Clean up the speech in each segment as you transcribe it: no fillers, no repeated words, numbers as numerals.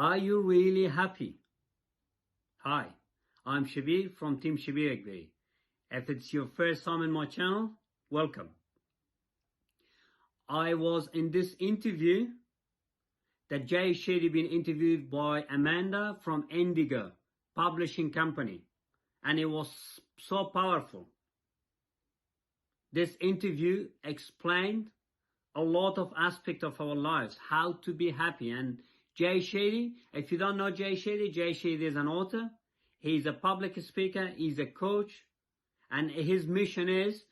Are you really happy? Hi, I'm Shabir from Team Shabir Akbari. If it's your first time in my channel, welcome. I was in this interview that Jay Shetty been interviewed by Amanda from Indigo Publishing Company, and it was so powerful. This interview explained a lot of aspects of our lives, how to be happy. And Jay Shetty, if you don't know Jay Shetty is an author, he's a public speaker, he's a coach, and his mission is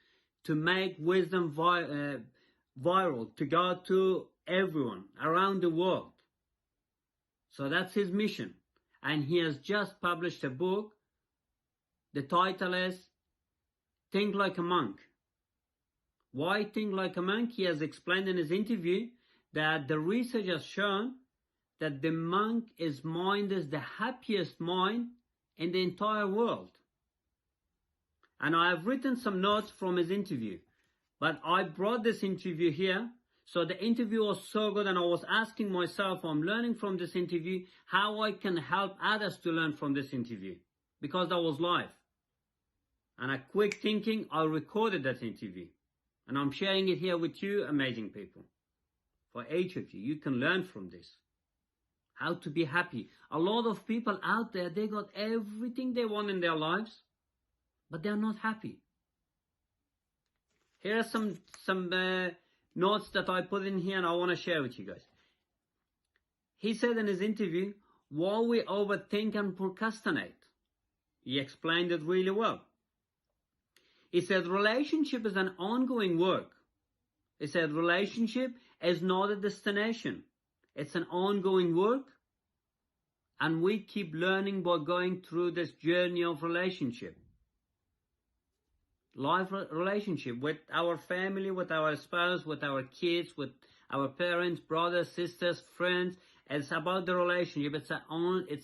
to make wisdom viral, to go to everyone around the world. So that's his mission. And he has just published a book. The title is Think Like a Monk. Why think like a monk? He has explained in his interview that the research has shown that the monk's mind is the happiest mind in the entire world. And I have written some notes from his interview, but I brought this interview here. So the interview was so good, and I was asking myself, I'm learning from this interview, how I can help others to learn from this interview, because that was live. And a quick thinking, I recorded that interview. And I'm sharing it here with you, amazing people. For each of you, you can learn from this. How to be happy. A lot of people out there, they got everything they want in their lives, but they're not happy. Here are some notes that I put in here, and I want to share with you guys. He said in his interview, why we overthink and procrastinate. He explained it really well. He said relationship is an ongoing work. He said relationship is not a destination. It's an ongoing work. And we keep learning by going through this journey of relationship. Life relationship with our family, with our spouse, with our kids, with our parents, brothers, sisters, friends. It's about the relationship. It's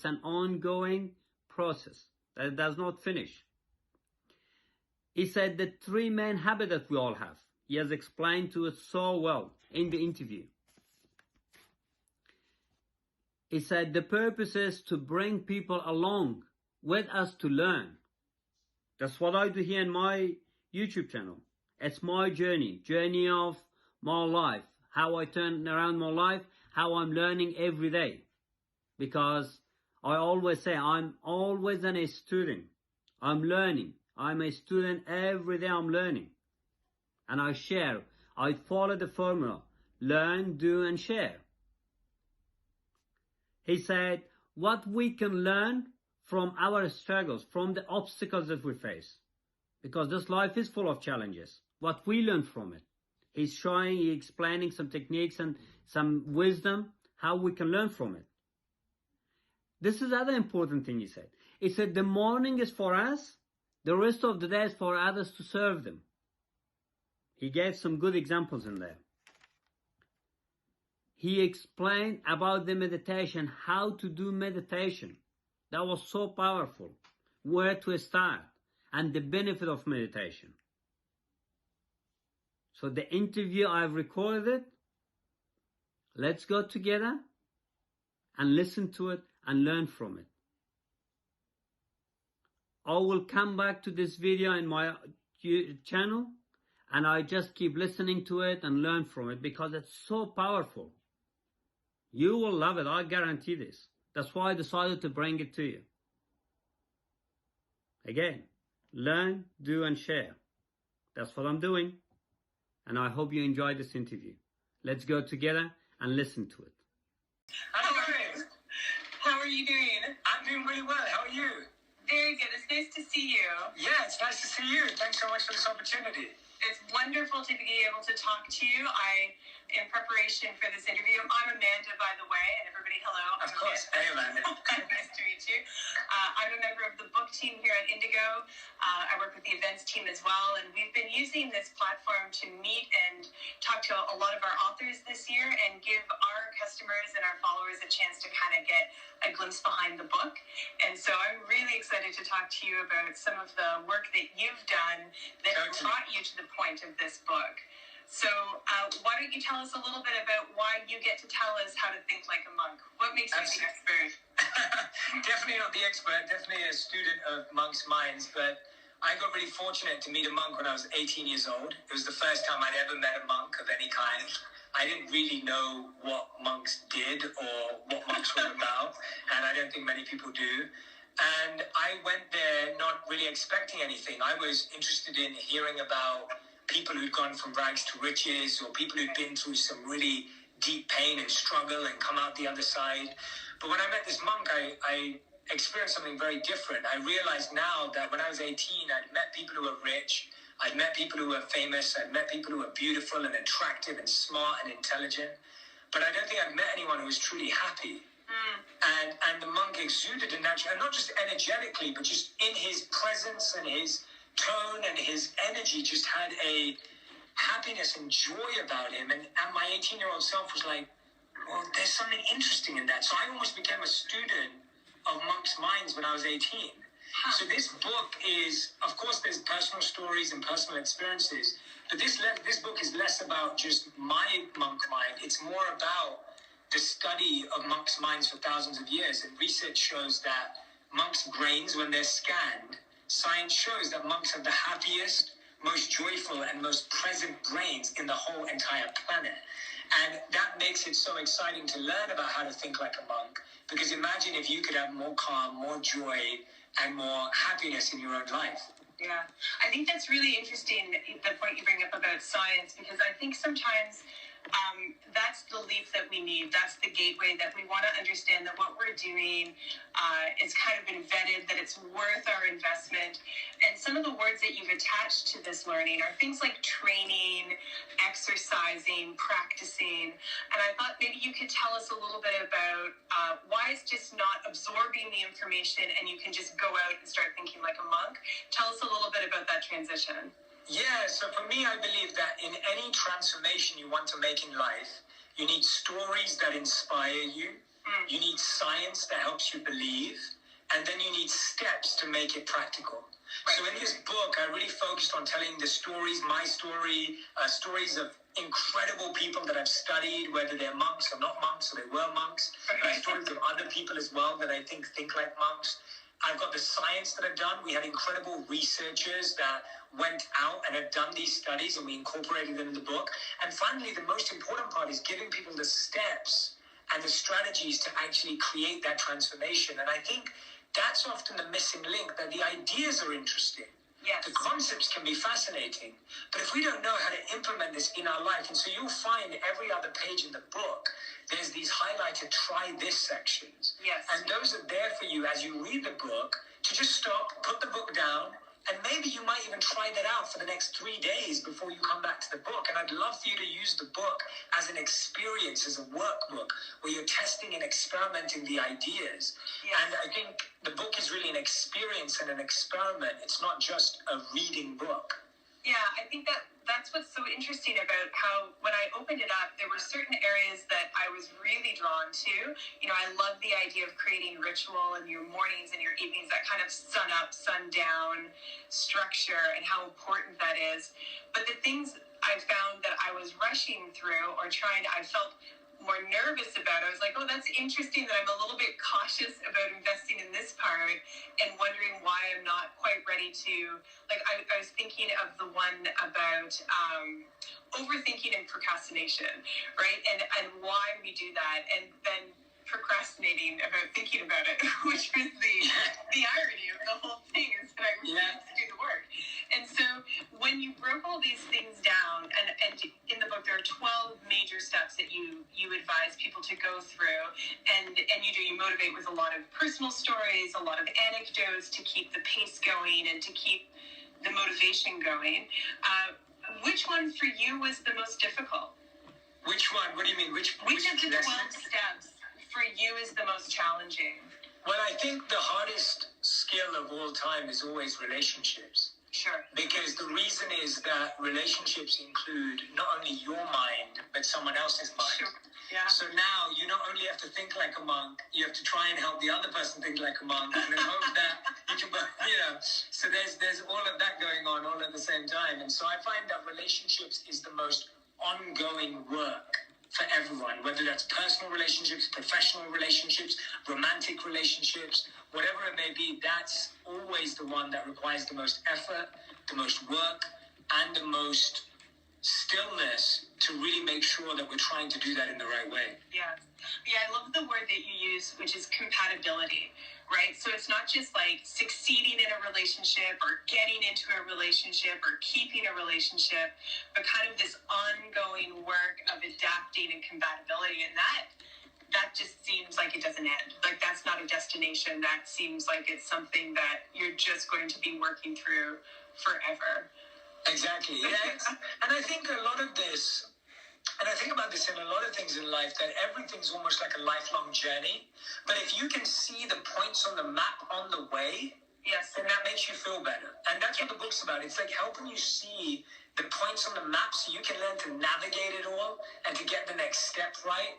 an ongoing process that does not finish. He said the three main habits that we all have. He has explained to us so well in the interview. He said the purpose is to bring people along with us to learn. That's what I do here in my YouTube channel. It's my journey of my life. How I turn around my life, how I'm learning every day. Because I always say I'm always a student. I'm learning. I'm a student every day. I'm learning. And I share. I follow the formula. Learn, do, and share. He said, what we can learn from our struggles, from the obstacles that we face. Because this life is full of challenges. What we learn from it. He's explaining some techniques and some wisdom, how we can learn from it. This is another important thing he said. He said, the morning is for us. The rest of the day is for others to serve them. He gave some good examples in there. He explained about the meditation, how to do meditation. That was so powerful. Where to start and the benefit of meditation. So the interview, I've recorded it. Let's go together and listen to it and learn from it. I will come back to this video in my channel, and I just keep listening to it and learn from it because it's so powerful. You will love it, I guarantee this. That's why I decided to bring it to you. Again, learn, do, and share. That's what I'm doing. And I hope you enjoyed this interview. Let's go together and listen to it. How are you doing? I'm doing really well. How are you? Very good. It's nice to see you. Yeah, it's nice to see you. Thanks so much for this opportunity. It's wonderful to be able to talk to you. In preparation for this interview, I'm Amanda, by the way, and everybody, hello. Of course. Hey, Amanda. Nice to meet you. I'm a member of the book team here at Indigo. I work with the events team as well, and we've been using this platform to meet and talk to a lot of our authors this year and give our customers and our followers a chance to kind of get a glimpse behind the book. And so I'm really excited to talk to you about some of the work that you've done that brought you to the point of this book. So why don't you tell us a little bit about why you get to tell us how to think like a monk? What makes you the expert? Definitely not the expert, definitely a student of monks' minds, but I got really fortunate to meet a monk when I was 18 years old. It was the first time I'd ever met a monk of any kind. I didn't really know what monks did or what monks were about, and I don't think many people do. And I went there not really expecting anything. I was interested in hearing about people who'd gone from rags to riches, or people who'd been through some really deep pain and struggle and come out the other side. But when I met this monk, I experienced something very different. I realized now that when I was 18, I'd met people who were rich, I'd met people who were famous, I'd met people who were beautiful and attractive and smart and intelligent, but I don't think I'd met anyone who was truly happy. And the monk exuded a natural, and not just energetically, but just in his presence and his tone and his energy, just had a happiness and joy about him. And my 18-year-old self was like, well, there's something interesting in that. So I almost became a student of monks' minds when I was 18. So this book is, of course, there's personal stories and personal experiences, but this book is less about just my monk mind. It's more about the study of monks' minds for thousands of years. And research shows that monks' brains, when they're scanned, science shows that monks have the happiest, most joyful, and most present brains in the whole entire planet. And that makes it so exciting to learn about how to think like a monk. Because imagine if you could have more calm, more joy, and more happiness in your own life. Yeah, I think that's really interesting, the point you bring up about science, because I think sometimes that's the leap that we need. That's the gateway that we want to understand that what we're doing is kind of been vetted, that it's worth our investment. And some of the words that you've attached to this learning are things like training, exercising, practicing. And I thought maybe you could tell us a little bit about why it's just not absorbing the information and you can just go out and start thinking like a monk. Tell us a little bit about that transition. Yeah, so for me, I believe that in any transformation you want to make in life, you need stories that inspire you, you need science that helps you believe, and then you need steps to make it practical. Right. So in this book, I really focused on telling the stories, my story, stories of incredible people that I've studied, whether they're monks or not monks, or they were monks, stories of other people as well that I think like monks. I've got the science that I've done. We had incredible researchers that went out and have done these studies, and we incorporated them in the book. And finally, the most important part is giving people the steps and the strategies to actually create that transformation. And I think that's often the missing link, that the ideas are interesting. Yes. The concepts can be fascinating, but if we don't know how to implement this in our life, and so you'll find every other page in the book, there's these highlighted try this sections. Yes. And those are there for you as you read the book to just stop, put the book down, and maybe you might even try that out for the next 3 days before you come back to the book. And I'd love for you to use the book as an experience, as a workbook, where you're testing and experimenting the ideas. Yes. And I think the book is really an experience and an experiment. It's not just a reading book. Yeah, I think that's what's so interesting about how when I opened it up, there were certain areas that I was really drawn to. You know, I love the idea of creating ritual in your mornings and your evenings, that kind of sun up, sun down structure and how important that is. But the things I found that I was rushing through or I felt more nervous about. I was like, oh, that's interesting that I'm a little bit cautious about investing in this part and wondering why I'm not quite ready to, like, I was thinking of the one about overthinking and procrastination, right? And why we do that. And then procrastinating about thinking about it, which was the irony of the whole thing, is that I refused to do the work. And so when you broke all these things down, and in the book there are 12 major steps that you advise people to go through, and you motivate with a lot of personal stories, a lot of anecdotes to keep the pace going and to keep the motivation going. Which one for you was the most difficult? Which one? What do you mean? Which of the 12 steps for you is the most challenging? Well, I think the hardest skill of all time is always relationships. Sure. Because the reason is that relationships include not only your mind, but someone else's mind. Sure. Yeah. So now you not only have to think like a monk, you have to try and help the other person think like a monk, and then hope that you can, so there's all of that going on all at the same time. And so I find that relationships is the most ongoing work for everyone, whether that's personal relationships, professional relationships, romantic relationships, whatever it may be. That's always the one that requires the most effort, the most work, and the most stillness to really make sure that we're trying to do that in the right way. Yeah. I love the word that you use, which is compatibility, right? So it's not just like succeeding in a relationship or getting into a relationship or keeping a relationship, but kind of this ongoing work of adapting and compatibility. And that just seems like it doesn't end. Like that's not a destination. That seems like it's something that you're just going to be working through forever. Exactly. Yeah. And I think a lot of this, and I think about this in a lot of things in life, that everything's almost like a lifelong journey. But if you can see the points on the map on the way, yes, then that makes you feel better. And that's what the book's about. It's like helping you see the points on the map so you can learn to navigate it all and to get the next step right,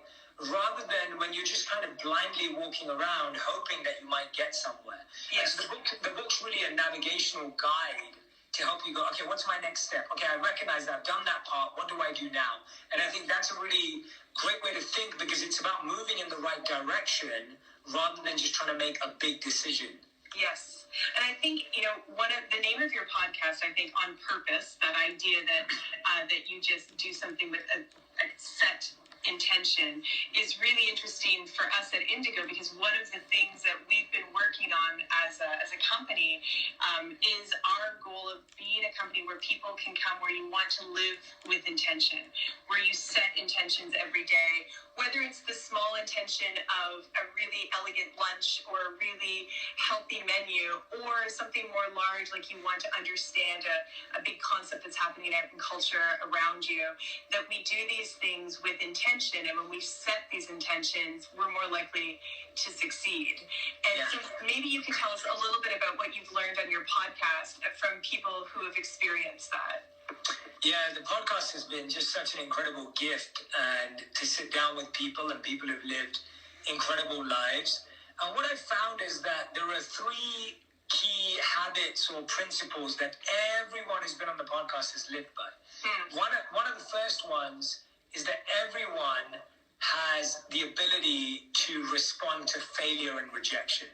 rather than when you're just kind of blindly walking around hoping that you might get somewhere. Yes. And so the book's really a navigational guide to help you go, okay, what's my next step? Okay, I recognize that, I've done that part, what do I do now? And I think that's a really great way to think, because it's about moving in the right direction rather than just trying to make a big decision. Yes. And I think, one of the name of your podcast, I think On Purpose, that idea that that you just do something with a set intention is really interesting for us at Indigo, because one of the things that we've been working on as a company is our goal of being a company where people can come, where you want to live with intention, where you set intentions every day, whether it's the small intention of a really elegant lunch or a really healthy menu, or something more large, like you want to understand a big concept that's happening out in culture around you, that we do these things with intention. And when we set these intentions, we're more likely to succeed. And so maybe you can tell us a little bit about what you've learned on your podcast from people who have experienced that. Yeah, the podcast has been just such an incredible gift, and to sit down with people and people who've lived incredible lives. And what I've found is that there are 3 key habits or principles that everyone who's been on the podcast has lived by. One of the first ones is that everyone has the ability to respond to failure and rejection.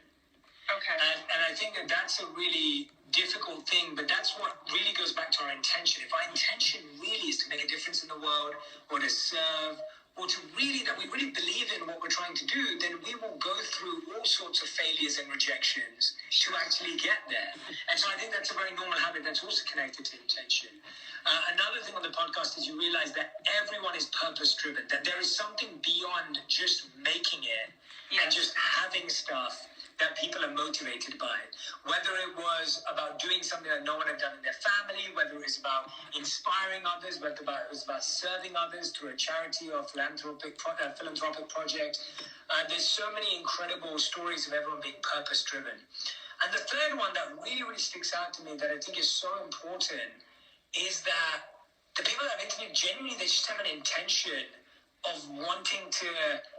Okay. And I think that that's a really difficult thing, but that's what really goes back to our intention. If our intention really is to make a difference in the world, or to serve, or to really, that we really believe in what we're trying to do, then we will go through all sorts of failures and rejections to actually get there. And so I think that's a very normal habit that's also connected to intention. Another thing on the podcast is you realize that everyone is purpose-driven, that there is something beyond just making it and just having stuff that people are motivated by. Whether it was about doing something that no one had done in their family, whether it was about inspiring others, whether it was about serving others through a charity or philanthropic project. There's so many incredible stories of everyone being purpose-driven. And the third one that really, really sticks out to me, that I think is so important, is that the people that I've interviewed, genuinely, they just have an intention of wanting to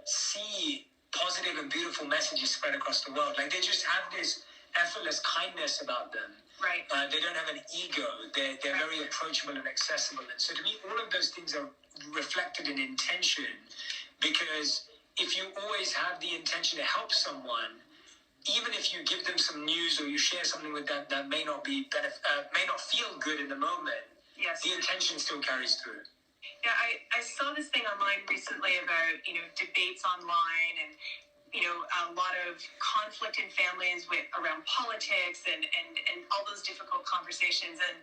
see positive and beautiful messages spread across the world. Like, they just have this effortless kindness about them. Right. They don't have an ego. They're very approachable and accessible. And so to me, all of those things are reflected in intention, because if you always have the intention to help someone, even if you give them some news or you share something with them that may not feel good in the moment, the intention still carries through. Yeah, I saw this thing online recently about, debates online and, a lot of conflict in families around politics and all those difficult conversations, and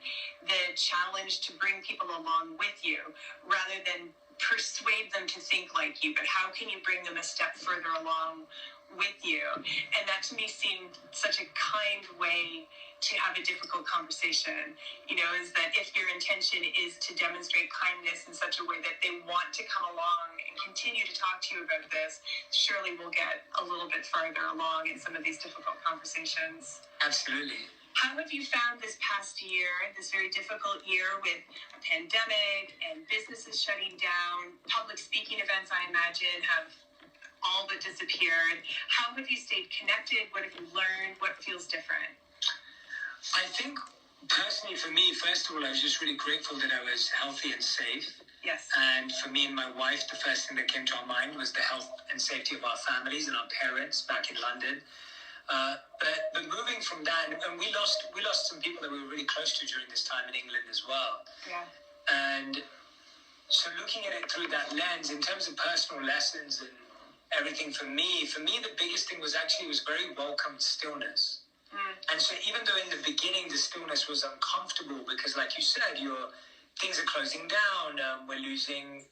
the challenge to bring people along with you rather than persuade them to think like you, but how can you bring them a step further along with you? And that to me seemed such a kind way to have a difficult conversation, is that if your intention is to demonstrate kindness in such a way that they want to come along and continue to talk to you about this, surely we'll get a little bit farther along in some of these difficult conversations. Absolutely. How have you found this past year, this very difficult year with a pandemic and businesses shutting down, public speaking events, I imagine, have all but disappeared? How have you stayed connected? What have you learned? What feels different? I think Personally, for me, first of all, I was just really grateful that I was healthy and safe. Yes. And for me and my wife, the first thing that came to our mind was the health and safety of our families and our parents back in London. But moving from that, and we lost some people that we were really close to during this time in England as well. Yeah. And so looking at it through that lens, in terms of personal lessons and everything for me, the biggest thing was very welcome stillness. And so even though in the beginning the stillness was uncomfortable because, like you said, things are closing down, we're losing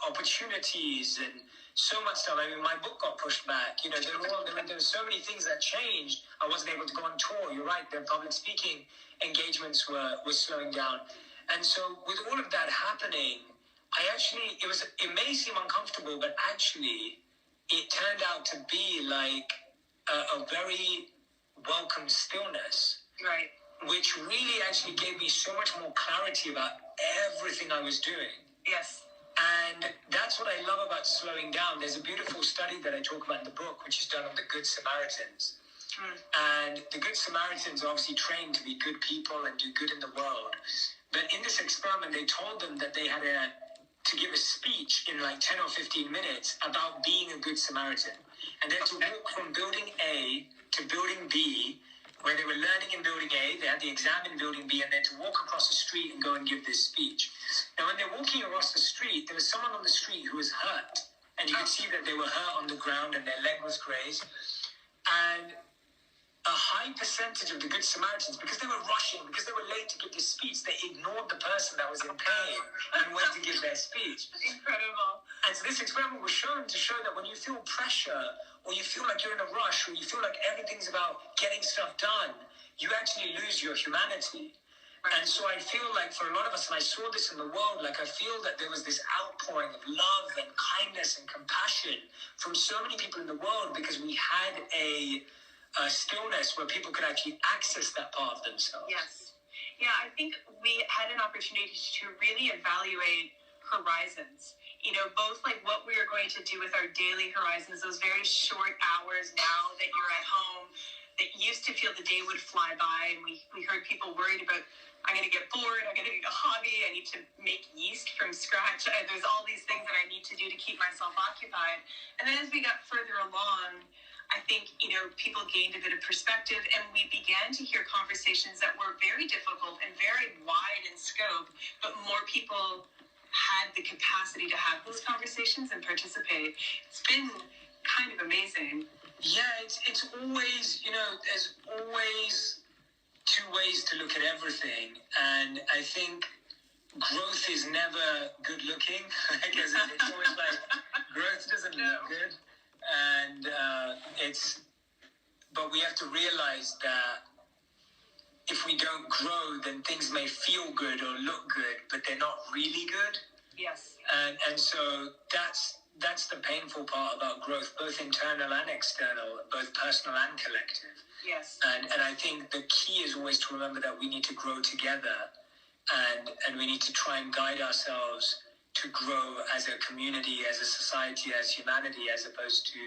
opportunities and so much stuff. I mean, my book got pushed back. You know, there were so many things that changed. I wasn't able to go on tour. You're right. The public speaking engagements were slowing down. And so with all of that happening, it may seem uncomfortable, but actually it turned out to be like a very welcome stillness. Right. Which really actually gave me so much more clarity about everything I was doing. Yes. And that's what I love about slowing down. There's a beautiful study that I talk about in the book, which is done on the Good Samaritans. And the Good Samaritans are obviously trained to be good people and do good in the world. But in this experiment, they told them that they had to give a speech in like 10 or 15 minutes about being a good Samaritan. And they had to walk from building A to building B, where they were learning in building A, they had the exam in building B, and then to walk across the street and go and give this speech. Now, when they're walking across the street, there was someone on the street who was hurt. And you could see that they were hurt on the ground and their leg was grazed. And a high percentage of the Good Samaritans, because they were rushing, because they were late to give this speech, they ignored the person that was in pain and went to give their speech. Incredible. And so this experiment was shown to show that when you feel pressure, or you feel like you're in a rush, or you feel like everything's about getting stuff done, you actually lose your humanity. Right. And so I feel like for a lot of us, and I saw this in the world, like I feel that there was this outpouring of love and kindness and compassion from so many people in the world because we had a stillness where people could actually access that part of themselves. Yes. Yeah, I think we had an opportunity to really evaluate horizons. You know, both like what we are going to do with our daily horizons, those very short hours now that you're at home, that used to feel the day would fly by, and we heard people worried about, I'm going to get bored, I'm going to need a hobby, I need to make yeast from scratch, there's all these things that I need to do to keep myself occupied. And then as we got further along, I think, you know, people gained a bit of perspective, and we began to hear conversations that were very difficult and very wide in scope, but more people had the capacity to have those conversations and participate. It's been kind of amazing. Yeah, it's always, you know, there's always two ways to look at everything. And I think growth is never good looking. Because it's always like, growth doesn't look good. And but we have to realize that if we don't grow, then things may feel good or look good, but they're not really good. Yes. And so that's the painful part about growth, both internal and external, both personal and collective. Yes. And I think the key is always to remember that we need to grow together, and we need to try and guide ourselves to grow as a community, as a society, as humanity, as opposed to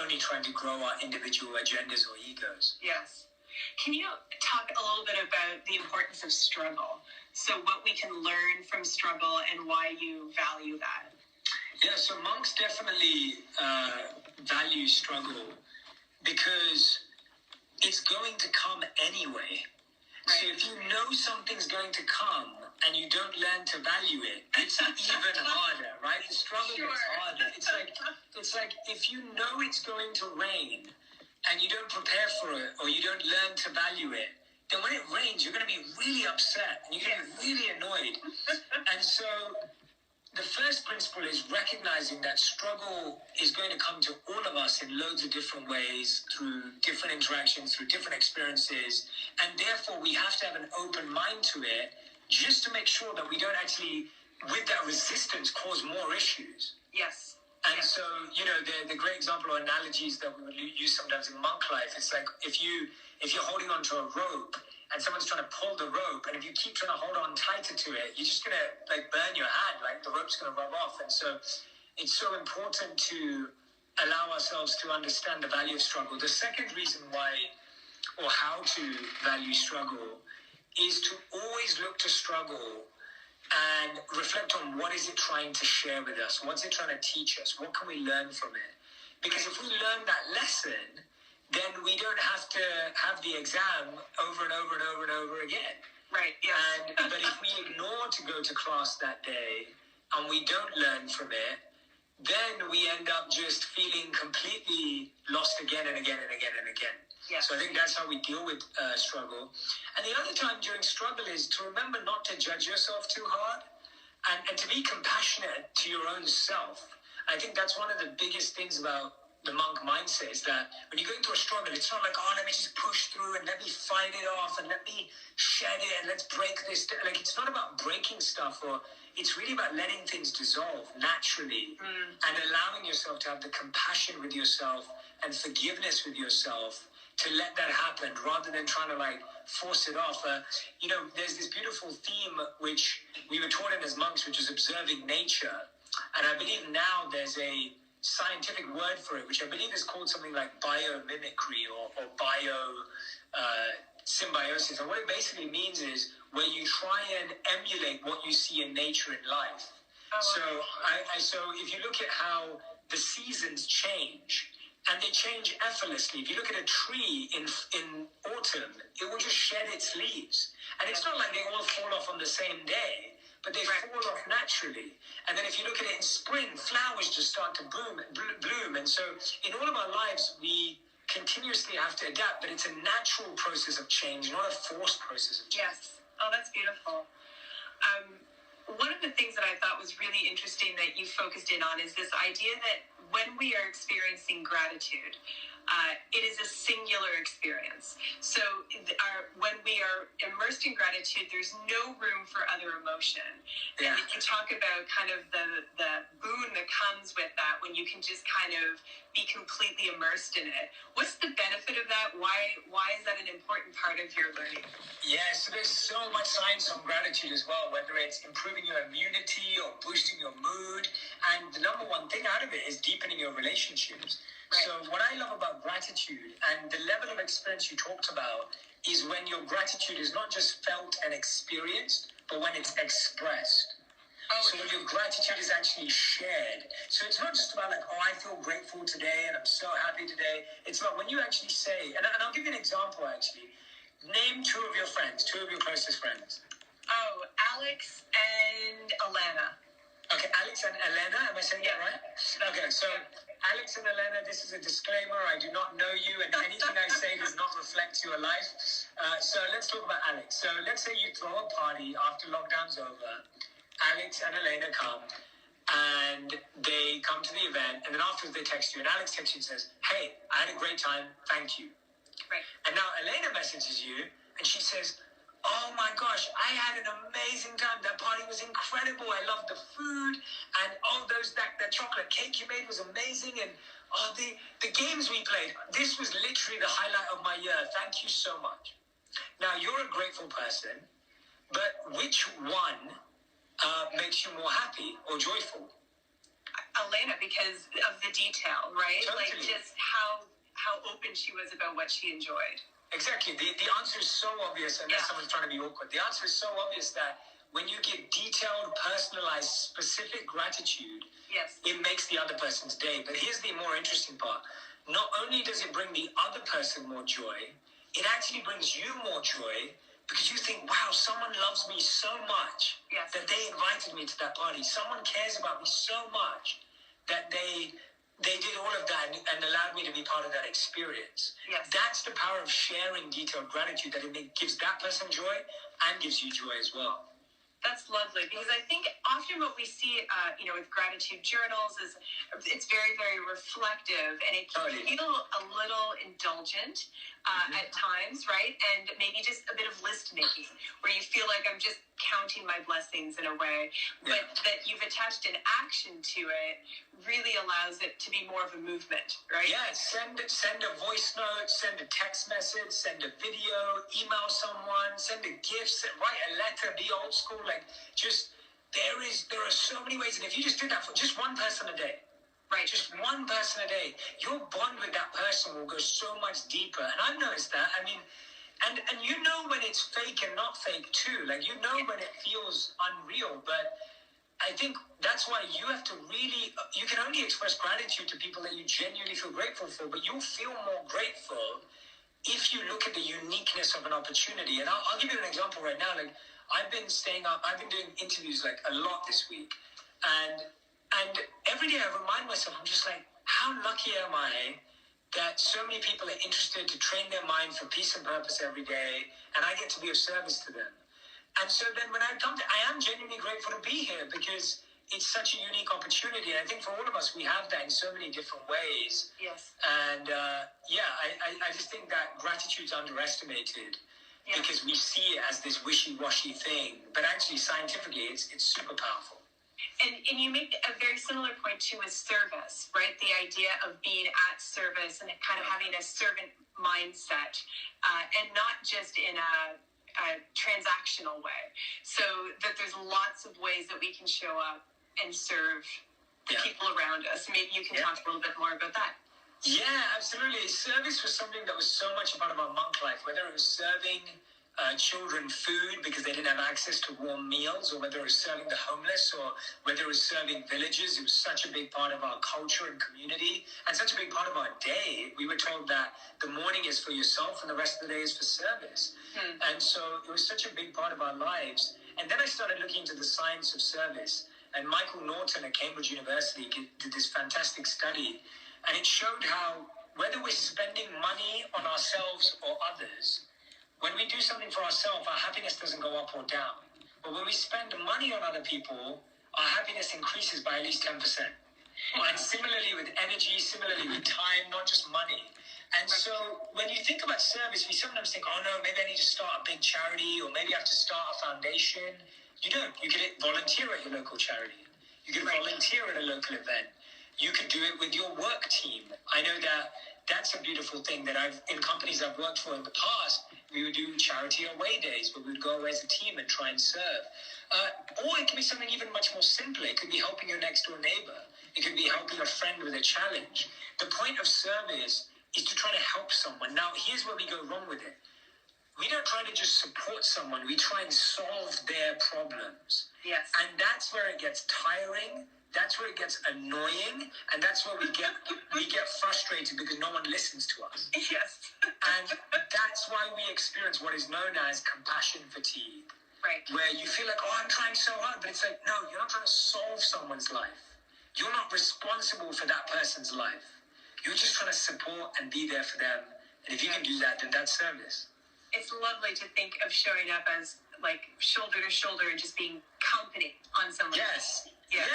only trying to grow our individual agendas or egos. Yes. Can you talk a little bit about the importance of struggle? So what we can learn from struggle and why you value that? Yeah, so monks definitely value struggle because it's going to come anyway. Right. So if you know something's going to come and you don't learn to value it, it's even harder, right? The struggle gets harder. It's like if you know it's going to rain and you don't prepare for it or you don't learn to value it, then when it rains, you're going to be really upset and you're going to be really annoyed. And so the first principle is recognizing that struggle is going to come to all of us in loads of different ways, through different interactions, through different experiences. And therefore, we have to have an open mind to it just to make sure that we don't actually, with that resistance, cause more issues. Yes. And so, you know, the great example or analogies that we would use sometimes in monk life, it's like if you're holding onto a rope and someone's trying to pull the rope, and if you keep trying to hold on tighter to it, you're just going to like burn your hand, like the rope's going to rub off. And so it's so important to allow ourselves to understand the value of struggle. The second reason why, or how to value struggle, is to always look to struggle and reflect on what is it trying to share with us? What's it trying to teach us? What can we learn from it? Because if we learn that lesson, then we don't have to have the exam over and over and over and over again. Right, yeah. But if we ignore to go to class that day and we don't learn from it, then we end up just feeling completely lost again and again and again and again. Yeah. So I think that's how we deal with struggle. And the other time during struggle is to remember not to judge yourself too hard and to be compassionate to your own self. I think that's one of the biggest things about the monk mindset is that when you're going through a struggle, it's not like, oh, let me just push through and let me fight it off and let me shed it and let's break this. Like, it's not about breaking stuff, or it's really about letting things dissolve naturally and allowing yourself to have the compassion with yourself and forgiveness with yourself to let that happen rather than trying to like force it off. There's this beautiful theme which we were taught in as monks, which is observing nature. And I believe now there's a scientific word for it, which I believe is called something like biomimicry or symbiosis. And what it basically means is where you try and emulate what you see in nature in life. So if you look at how the seasons change, and they change effortlessly. If you look at a tree in autumn, it will just shed its leaves. And it's not like they all fall off on the same day, but they fall off naturally. And then if you look at it in spring, flowers just start to bloom. And so in all of our lives, we continuously have to adapt, but it's a natural process of change, not a forced process of change. Yes. Oh, that's beautiful. One of the things that I thought was really interesting that you focused in on is this idea that when we are experiencing gratitude, it is a singular experience. So when we are immersed in gratitude, there's no room for other emotion. Yeah. And you talk about kind of the boon that comes with that when you can just kind of be completely immersed in it. What's the benefit of that? Why is that an important part of your learning? Yeah, so there's so much science on gratitude as well, whether it's improving your immunity or boosting your mood. And the number one thing out of it is deepening your relationships. Right. So what I love about gratitude and the level of experience you talked about is when your gratitude is not just felt and experienced, but when it's expressed. So when your gratitude is actually shared. So it's not just about like, oh, I feel grateful today and I'm so happy today. It's about when you actually say, and I'll give you an example actually. Name two of your friends, two of your closest friends. Oh, Alex and Alana. Okay, Alex and Elena, am I saying that right? Okay, so Alex and Elena, this is a disclaimer. I do not know you, and anything I say does not reflect your life. So let's talk about Alex. So let's say you throw a party after lockdown's over. Alex and Elena come, and they come to the event, and then afterwards they text you, and Alex texts you and says, hey, I had a great time, thank you. Right. And now Elena messages you, and she says, oh my gosh, I had an amazing time. That party was incredible. I loved the food. And that chocolate cake you made was amazing. And the games we played, this was literally the highlight of my year. Thank you so much. Now, you're a grateful person, but which one makes you more happy or joyful? Elena, because of the detail, right? Totally. Like just how open she was about what she enjoyed. Exactly. The answer is so obvious, unless someone's trying to be awkward. The answer is so obvious that when you give detailed, personalized, specific gratitude, yes, it makes the other person's day. But here's the more interesting part. Not only does it bring the other person more joy, it actually brings you more joy because you think, wow, someone loves me so much that they invited me to that party. Someone cares about me so much that they did all of that and allowed me to be part of that experience. Yes. That's the power of sharing detailed gratitude, that it gives that person joy and gives you joy as well. That's lovely, because I think often what we see, with gratitude journals is it's very, very reflective, and it can feel a little indulgent at times, right? And maybe just a bit of list making, where you feel like I'm just counting my blessings in a way, but that you've attached an action to it really allows it to be more of a movement, right? Yeah, send a voice note, send a text message, send a video, email someone, send a gift, write a letter, be old school. Like, just there are so many ways, and if you just did that for just one person a day, right, just one person a day, your bond with that person will go so much deeper. And I've noticed that. I mean, And you know when it's fake and not fake too. Like, you know when it feels unreal. But I think that's why you have to really, you can only express gratitude to people that you genuinely feel grateful for, but you'll feel more grateful if you look at the uniqueness of an opportunity. And I'll give you an example right now. Like, I've been staying up, I've been doing interviews like a lot this week. And every day I remind myself, I'm just like, how lucky am I that so many people are interested to train their mind for peace and purpose every day, and I get to be of service to them. And so then when I am genuinely grateful to be here because it's such a unique opportunity. And I think for all of us, we have that in so many different ways. Yes. And I just think that gratitude's underestimated because we see it as this wishy-washy thing. But actually, scientifically, it's super powerful. And you make a very similar point too with service, right? The idea of being at service and kind of having a servant mindset, and not just in a transactional way. So that there's lots of ways that we can show up and serve the people around us. Maybe you can talk a little bit more about that. Yeah, absolutely. Service was something that was so much a part of our monk life, whether it was serving children food because they didn't have access to warm meals, or whether it was serving the homeless, or whether it was serving villages. It was such a big part of our culture and community, and such a big part of our day. We were told that the morning is for yourself and the rest of the day is for service. And so it was such a big part of our lives. And then I started looking into the science of service, and Michael Norton at Cambridge University did this fantastic study, and it showed how whether we're spending money on ourselves or others, when we do something for ourselves, our happiness doesn't go up or down. But when we spend money on other people, our happiness increases by at least 10%. And similarly with energy, similarly with time, not just money. And so when you think about service, we sometimes think, oh no, maybe I need to start a big charity, or maybe I have to start a foundation. You don't. You could volunteer at your local charity. You could volunteer at a local event. You could do it with your work team. I know that that's a beautiful thing that in companies I've worked for in the past, we would do charity away days where we would go away as a team and try and serve. Or it could be something even much more simpler. It could be helping your next door neighbor. It could be helping a friend with a challenge. The point of service is to try to help someone. Now, here's where we go wrong with it. We don't try to just support someone. We try and solve their problems. Yes. And that's where it gets tiring. That's where it gets annoying, and that's where we get frustrated because no one listens to us. Yes. And that's why we experience what is known as compassion fatigue. Right. Where you feel like, oh, I'm trying so hard, but it's like, no, you're not trying to solve someone's life. You're not responsible for that person's life. You're just trying to support and be there for them. And if you can do that, then that's service. It's lovely to think of showing up as like shoulder to shoulder and just being company on someone. Yes. Yeah,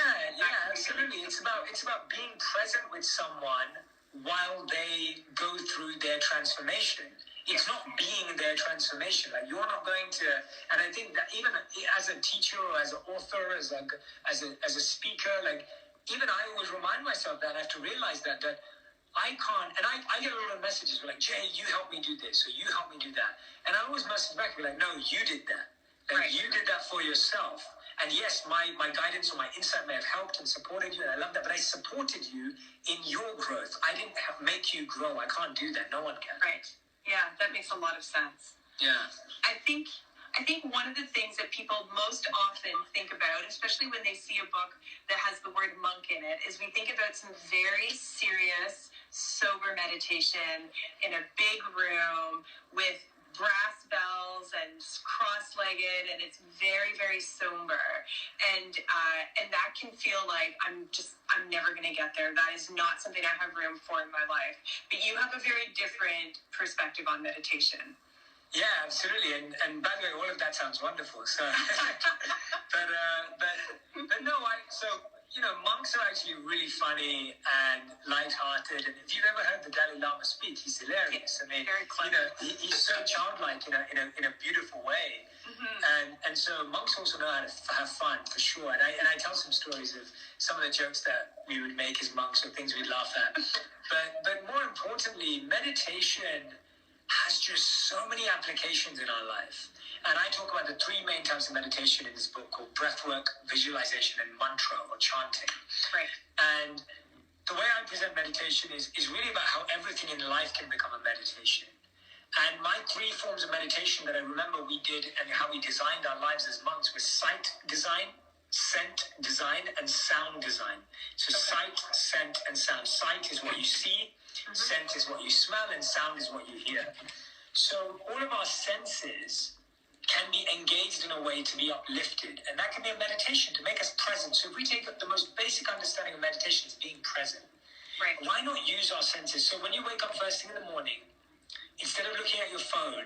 absolutely. It's about being present with someone while they go through their transformation. It's not being their transformation. Like, you're not going to, and I think that even as a teacher or as an author, as a speaker, like, even I always remind myself that I have to realize that I can't, and I get a lot of messages like, Jay, you help me do this, or you help me do that. And I always message back, be like, no, you did that. Like, you did that for yourself. And yes, my guidance or my insight may have helped and supported you, and I love that, but I supported you in your growth. I didn't make you grow. I can't do that. No one can. Right. Yeah, that makes a lot of sense. Yeah. I think one of the things that people most often think about, especially when they see a book that has the word monk in it, is we think about some very serious, sober meditation in a big room with brass bells and cross-legged, and it's very, very somber, and that can feel like I'm never going to get there. That is not something I have room for in my life. But you have a very different perspective on meditation. Yeah, absolutely. And by the way, all of that sounds wonderful. So, but no, monks are actually really funny and lighthearted. And if you've ever heard the Dalai Lama speak, he's hilarious. I mean, very clever. He's so childlike in a beautiful way. Mm-hmm. And so monks also know how to have fun, for sure. And I tell some stories of some of the jokes that we would make as monks, or things we'd laugh at. But more importantly, meditation has just so many applications in our life. And I talk about the three main types of meditation in this book, called breathwork, visualization, and mantra, or chanting. Right. And the way I present meditation is really about how everything in life can become a meditation. And my 3 forms of meditation that I remember we did and how we designed our lives as monks was sight design, scent design, and sound design. So sight, scent, and sound. Sight is what you see, scent is what you smell, and sound is what you hear. So all of our senses can be engaged in a way to be uplifted. And that can be a meditation to make us present. So if we take the most basic understanding of meditation is being present, Right. why not use our senses? So when you wake up first thing in the morning, instead of looking at your phone,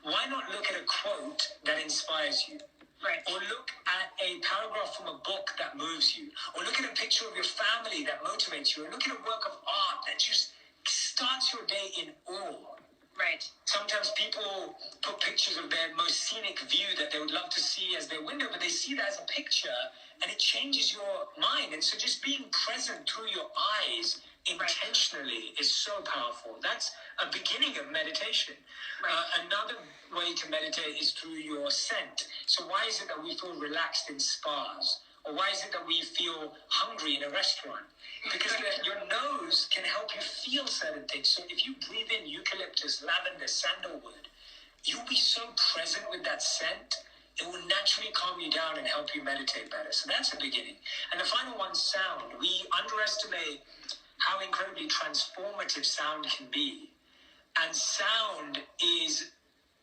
why not look at a quote that inspires you? Right. Or look at a paragraph from a book that moves you. Or look at a picture of your family that motivates you. Or look at a work of art that just starts your day in awe. Right. Sometimes people put pictures of their most scenic view that they would love to see as their window, but they see that as a picture and it changes your mind. And so just being present through your eyes intentionally is so powerful. That's a beginning of meditation. Right. Another way to meditate is through your scent. So why is it that we feel relaxed in spas? Or why is it that we feel hungry in a restaurant? Because your nose can help you feel certain things. So if you breathe in eucalyptus, lavender, sandalwood, you'll be so present with that scent, it will naturally calm you down and help you meditate better. So that's the beginning. And the final one, sound. We underestimate how incredibly transformative sound can be. And sound is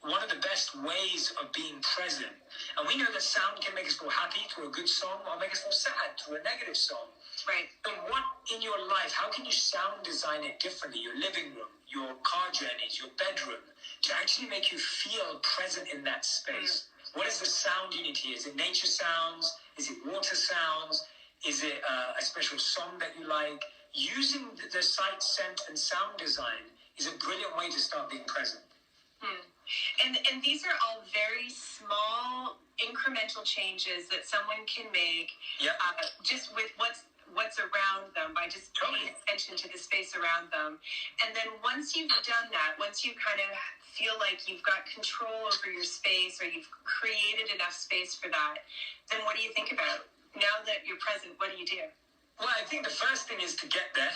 one of the best ways of being present. And we know that sound can make us feel happy through a good song or make us feel sad through a negative song. Right. But what in your life, how can you sound design it differently? Your living room, your car journeys, your bedroom, to actually make you feel present in that space. What is the sound you need to hear? Is it nature sounds? Is it water sounds? Is it a special song that you like? Using the sight, scent, and sound design is a brilliant way to start being present. And these are all very small incremental changes that someone can make just with what's around them by just paying attention to the space around them. And then once you've done that, once you kind of feel like you've got control over your space or you've created enough space for that, then what do you think about? Now that you're present, what do you do? Well, I think the first thing is to get there,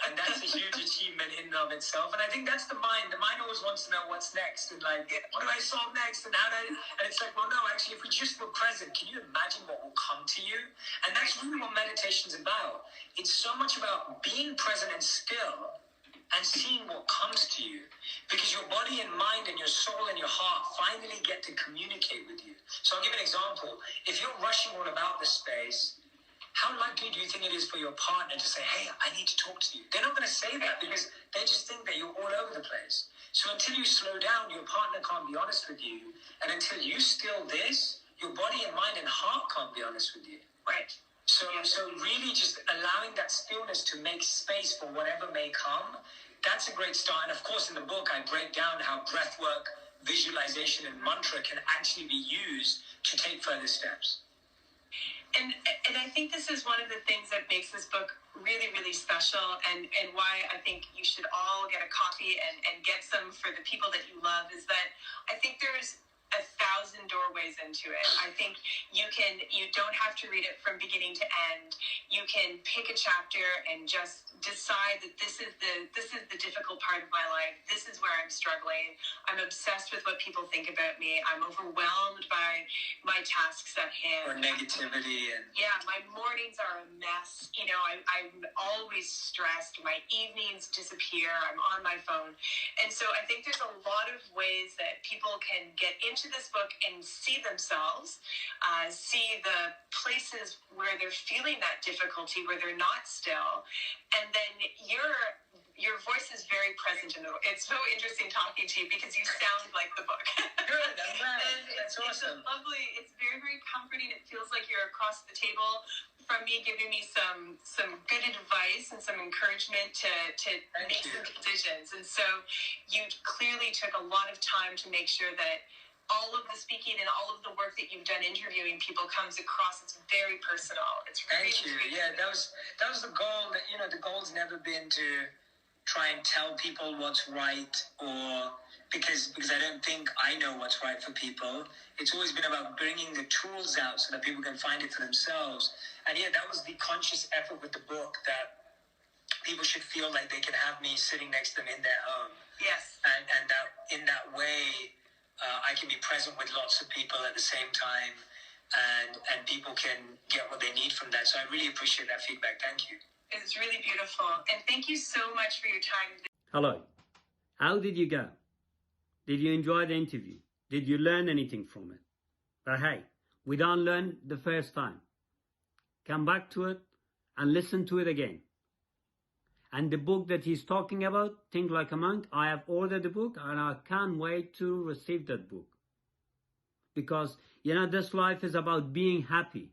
and that's a huge achievement in and of itself. And I think that's the mind. The mind always wants to know what's next, and like, what do I solve next, and how do I? And it's like, well, no, actually, if we just were present, can you imagine what will come to you? And that's really what meditation's about. It's so much about being present and still, and seeing what comes to you, because your body and mind and your soul and your heart finally get to communicate with you. So I'll give an example. If you're rushing all about the space, how likely do you think it is for your partner to say, hey, I need to talk to you? They're not going to say that because they just think that you're all over the place. So until you slow down, your partner can't be honest with you. And until you still this, your body and mind and heart can't be honest with you. Right. So really just allowing that stillness to make space for whatever may come, that's a great start. And of course, in the book, I break down how breath work, visualization, and mantra can actually be used to take further steps. And I think this is one of the things that makes this book really, really special, and why I think you should all get a copy and get some for the people that you love, is that I think there's 1,000 doorways into it. I think you don't have to read it from beginning to end. You can pick a chapter and just decide that this is the difficult part of my life. This is where I'm struggling. I'm obsessed with what people think about me. I'm overwhelmed by my tasks at hand. Or negativity. My mornings are a mess. You know, I'm always stressed. My evenings disappear. I'm on my phone. And so I think there's a lot of ways that people can get into this book and see themselves, see the places where they're feeling that difficulty, where they're not still, and then your voice is very present in the book. It's so interesting talking to you because you sound like the book. Good, I'm glad. That's awesome. It's very, very comforting. It feels like you're across the table from me, giving me some good advice and some encouragement to make some decisions. And so you clearly took a lot of time to make sure that all of the speaking and all of the work that you've done interviewing people comes across. It's very personal. It's really Thank you. Yeah, that was the goal. That, the goal's never been to try and tell people what's right, or because I don't think I know what's right for people. It's always been about bringing the tools out so that people can find it for themselves. And yeah, that was the conscious effort with the book, that people should feel like they can have me sitting next to them in their home. Yes. And that in that lots of people at the same time, and people can get what they need from that. So I really appreciate that feedback. Thank you. It's really beautiful. And thank you so much for your time. Hello. How did you go? Did you enjoy the interview? Did you learn anything from it? But hey, we don't learn the first time. Come back to it and listen to it again. And the book that he's talking about, Think Like a Monk, I have ordered the book and I can't wait to receive that book. Because, you know, this life is about being happy.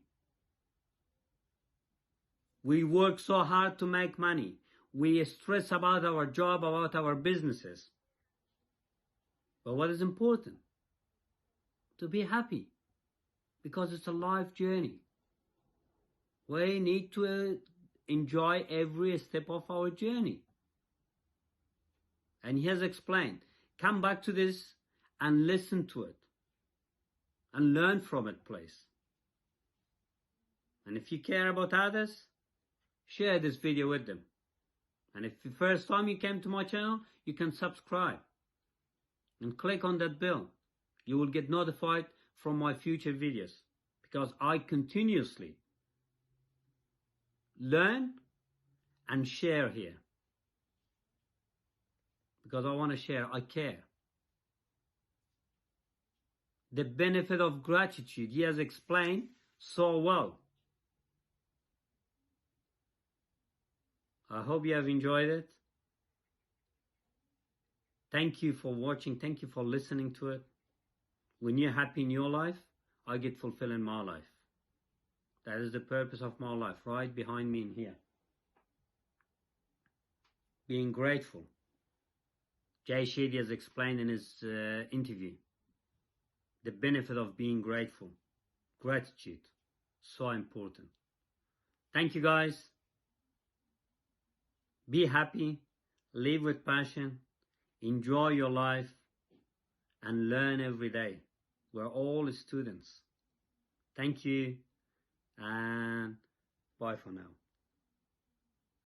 We work so hard to make money. We stress about our job, about our businesses. But what is important? To be happy. Because it's a life journey. We need to enjoy every step of our journey. And he has explained. Come back to this and listen to it. And learn from it, please. And if you care about others, share this video with them. And if the first time you came to my channel, you can subscribe. And click on that bell. You will get notified from my future videos. Because I continuously learn and share here. Because I want to share, I care. The benefit of gratitude, he has explained so well. I hope you have enjoyed it. Thank you for watching. Thank you for listening to it. When you're happy in your life, I get fulfilled in my life. That is the purpose of my life, right behind me in here. Being grateful. Shetty has explained in his interview the benefit of being grateful. Gratitude. So important. Thank you guys. Be happy. Live with passion. Enjoy your life. And learn every day. We're all students. Thank you. And bye for now.